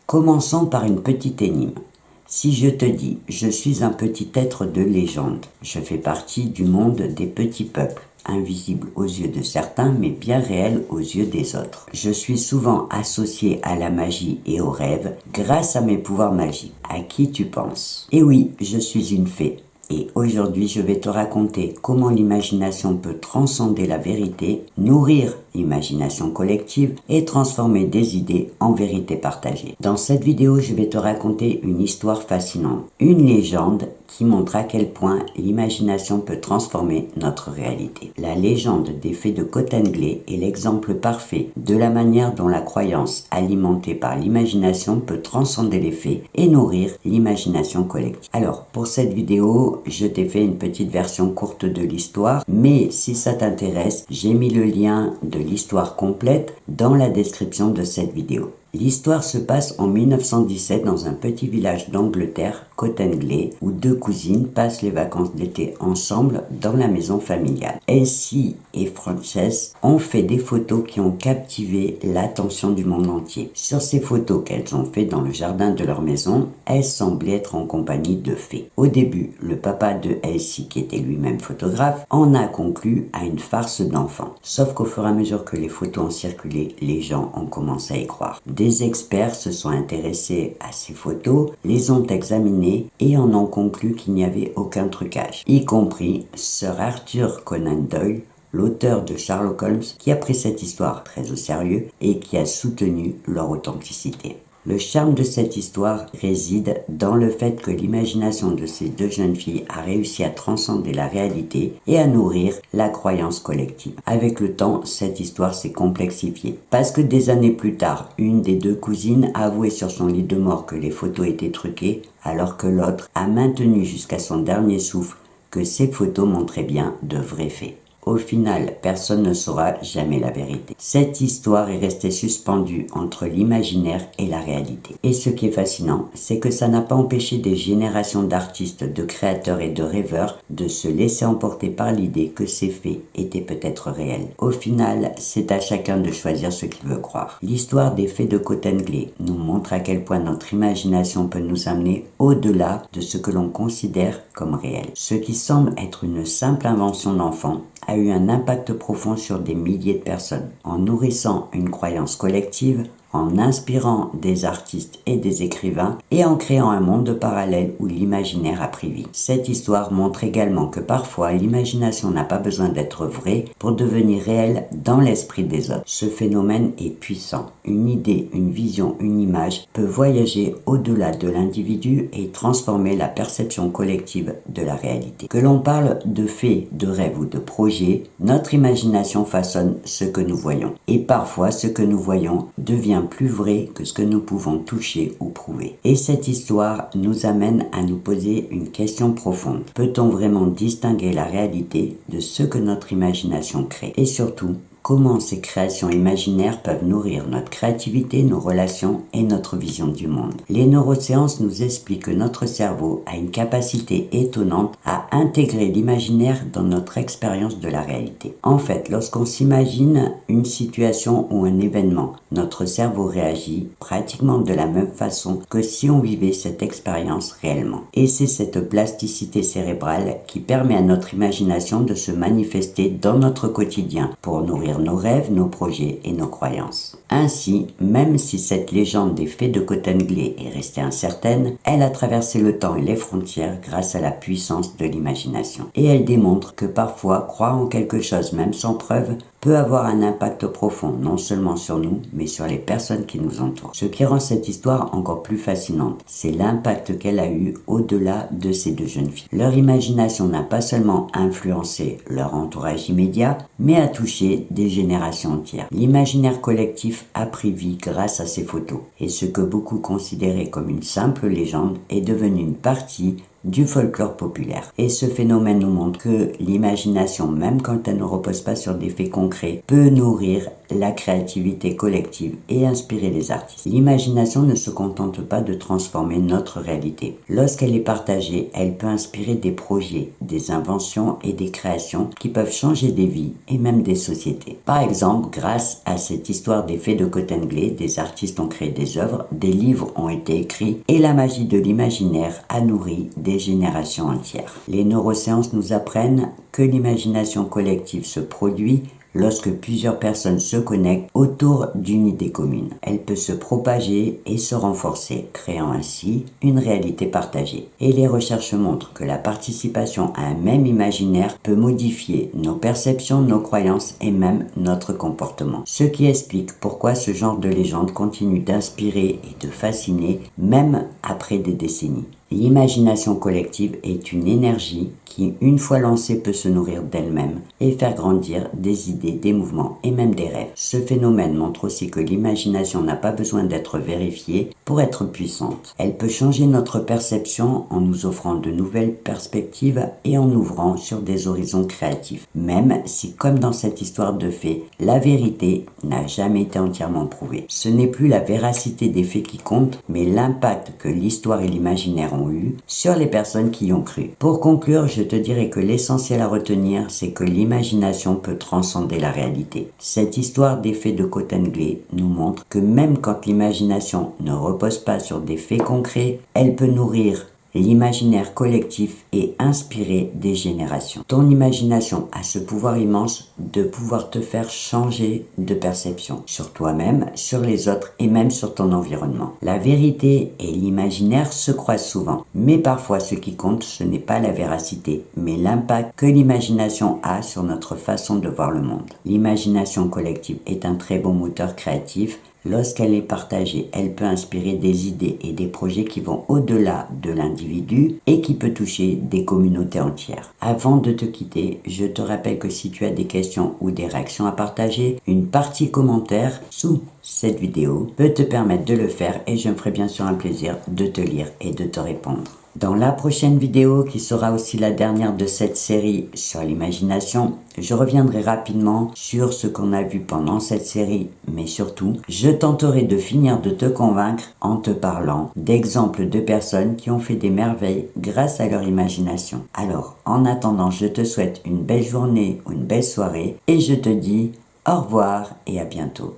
Commençons par une petite énigme. Si je te dis « je suis un petit être de légende », je fais partie du monde des petits peuples, invisible aux yeux de certains mais bien réel aux yeux des autres. Je suis souvent associé à la magie et aux rêves grâce à mes pouvoirs magiques. À qui tu penses? Et oui, je suis une fée. Et aujourd'hui, je vais te raconter comment l'imagination peut transcender la vérité, nourrir l'imagination collective et transformer des idées en vérité partagée. Dans cette vidéo, je vais te raconter une histoire fascinante, une légende qui montre à quel point l'imagination peut transformer notre réalité. La légende des fées de Cottingley est l'exemple parfait de la manière dont la croyance alimentée par l'imagination peut transcender les faits et nourrir l'imagination collective. Alors, pour cette vidéo, je t'ai fait une petite version courte de l'histoire, mais si ça t'intéresse, j'ai mis le lien de l'histoire complète dans la description de cette vidéo. L'histoire se passe en 1917 dans un petit village d'Angleterre, Cottingley, où deux cousines passent les vacances d'été ensemble dans la maison familiale. Elsie et Frances ont fait des photos qui ont captivé l'attention du monde entier. Sur ces photos qu'elles ont faites dans le jardin de leur maison, elles semblaient être en compagnie de fées. Au début, le papa de Elsie, qui était lui-même photographe, en a conclu à une farce d'enfant. Sauf qu'au fur et à mesure que les photos ont circulé, les gens ont commencé à y croire. Des experts se sont intéressés à ces photos, les ont examinées et en ont conclu qu'il n'y avait aucun trucage, y compris Sir Arthur Conan Doyle, l'auteur de Sherlock Holmes, qui a pris cette histoire très au sérieux et qui a soutenu leur authenticité. Le charme de cette histoire réside dans le fait que l'imagination de ces deux jeunes filles a réussi à transcender la réalité et à nourrir la croyance collective. Avec le temps, cette histoire s'est complexifiée. Parce que des années plus tard, une des deux cousines a avoué sur son lit de mort que les photos étaient truquées, alors que l'autre a maintenu jusqu'à son dernier souffle que ces photos montraient bien de vrais faits. Au final, personne ne saura jamais la vérité. Cette histoire est restée suspendue entre l'imaginaire et la réalité. Et ce qui est fascinant, c'est que ça n'a pas empêché des générations d'artistes, de créateurs et de rêveurs de se laisser emporter par l'idée que ces faits étaient peut-être réels. Au final, c'est à chacun de choisir ce qu'il veut croire. L'histoire des fées de Cottingley nous montre à quel point notre imagination peut nous amener au-delà de ce que l'on considère comme réel. Ce qui semble être une simple invention d'enfant a eu un impact profond sur des milliers de personnes, en nourrissant une croyance collective, en inspirant des artistes et des écrivains et en créant un monde parallèle où l'imaginaire a pris vie. Cette histoire montre également que parfois l'imagination n'a pas besoin d'être vraie pour devenir réelle dans l'esprit des autres. Ce phénomène est puissant. Une idée, une vision, une image peut voyager au-delà de l'individu et transformer la perception collective de la réalité. Que l'on parle de faits, de rêves ou de projets, notre imagination façonne ce que nous voyons. Et parfois, ce que nous voyons devient plus vrai que ce que nous pouvons toucher ou prouver. Et cette histoire nous amène à nous poser une question profonde. Peut-on vraiment distinguer la réalité de ce que notre imagination crée? Et surtout, comment ces créations imaginaires peuvent nourrir notre créativité, nos relations et notre vision du monde. Les neurosciences nous expliquent que notre cerveau a une capacité étonnante à intégrer l'imaginaire dans notre expérience de la réalité. En fait, lorsqu'on s'imagine une situation ou un événement, notre cerveau réagit pratiquement de la même façon que si on vivait cette expérience réellement. Et c'est cette plasticité cérébrale qui permet à notre imagination de se manifester dans notre quotidien pour nourrir nos rêves, nos projets et nos croyances. Ainsi, même si cette légende des fées de Cottingley est restée incertaine, elle a traversé le temps et les frontières grâce à la puissance de l'imagination. Et elle démontre que parfois, croire en quelque chose même sans preuve peut avoir un impact profond, non seulement sur nous, mais sur les personnes qui nous entourent. Ce qui rend cette histoire encore plus fascinante, c'est l'impact qu'elle a eu au-delà de ces deux jeunes filles. Leur imagination n'a pas seulement influencé leur entourage immédiat, mais a touché des générations entières. L'imaginaire collectif a pris vie grâce à ces photos, et ce que beaucoup considéraient comme une simple légende est devenu une partie du folklore populaire. Et ce phénomène nous montre que l'imagination, même quand elle ne repose pas sur des faits concrets, peut nourrir la créativité collective et inspirer les artistes. L'imagination ne se contente pas de transformer notre réalité. Lorsqu'elle est partagée, elle peut inspirer des projets, des inventions et des créations qui peuvent changer des vies et même des sociétés. Par exemple, grâce à cette histoire des fées de Cottingley, des artistes ont créé des œuvres, des livres ont été écrits et la magie de l'imaginaire a nourri des générations entières. Les neurosciences nous apprennent que l'imagination collective se produit lorsque plusieurs personnes se connectent autour d'une idée commune. Elle peut se propager et se renforcer, créant ainsi une réalité partagée. Et les recherches montrent que la participation à un même imaginaire peut modifier nos perceptions, nos croyances et même notre comportement. Ce qui explique pourquoi ce genre de légende continue d'inspirer et de fasciner même après des décennies. L'imagination collective est une énergie qui, une fois lancée, peut se nourrir d'elle-même et faire grandir des idées, des mouvements et même des rêves. Ce phénomène montre aussi que l'imagination n'a pas besoin d'être vérifiée pour être puissante. Elle peut changer notre perception en nous offrant de nouvelles perspectives et en ouvrant sur des horizons créatifs. Même si, comme dans cette histoire de fées, la vérité n'a jamais été entièrement prouvée. Ce n'est plus la véracité des faits qui compte, mais l'impact que l'histoire et l'imaginaire ont eu sur les personnes qui y ont cru. Pour conclure, je te dirais que l'essentiel à retenir, c'est que l'imagination peut transcender la réalité. Cette histoire des fées de Cottingley nous montre que même quand l'imagination ne repose pas sur des faits concrets, elle peut nourrir l'imaginaire collectif et inspirer des générations. Ton imagination a ce pouvoir immense de pouvoir te faire changer de perception sur toi-même, sur les autres et même sur ton environnement. La vérité et l'imaginaire se croisent souvent, mais parfois ce qui compte, ce n'est pas la véracité, mais l'impact que l'imagination a sur notre façon de voir le monde. L'imagination collective est un très bon moteur créatif. Lorsqu'elle est partagée, elle peut inspirer des idées et des projets qui vont au-delà de l'individu et qui peut toucher des communautés entières. Avant de te quitter, je te rappelle que si tu as des questions ou des réactions à partager, une partie commentaire sous cette vidéo peut te permettre de le faire et je me ferai bien sûr un plaisir de te lire et de te répondre. Dans la prochaine vidéo, qui sera aussi la dernière de cette série sur l'imagination, je reviendrai rapidement sur ce qu'on a vu pendant cette série, mais surtout, je tenterai de finir de te convaincre en te parlant d'exemples de personnes qui ont fait des merveilles grâce à leur imagination. Alors, en attendant, je te souhaite une belle journée ou une belle soirée et je te dis au revoir et à bientôt.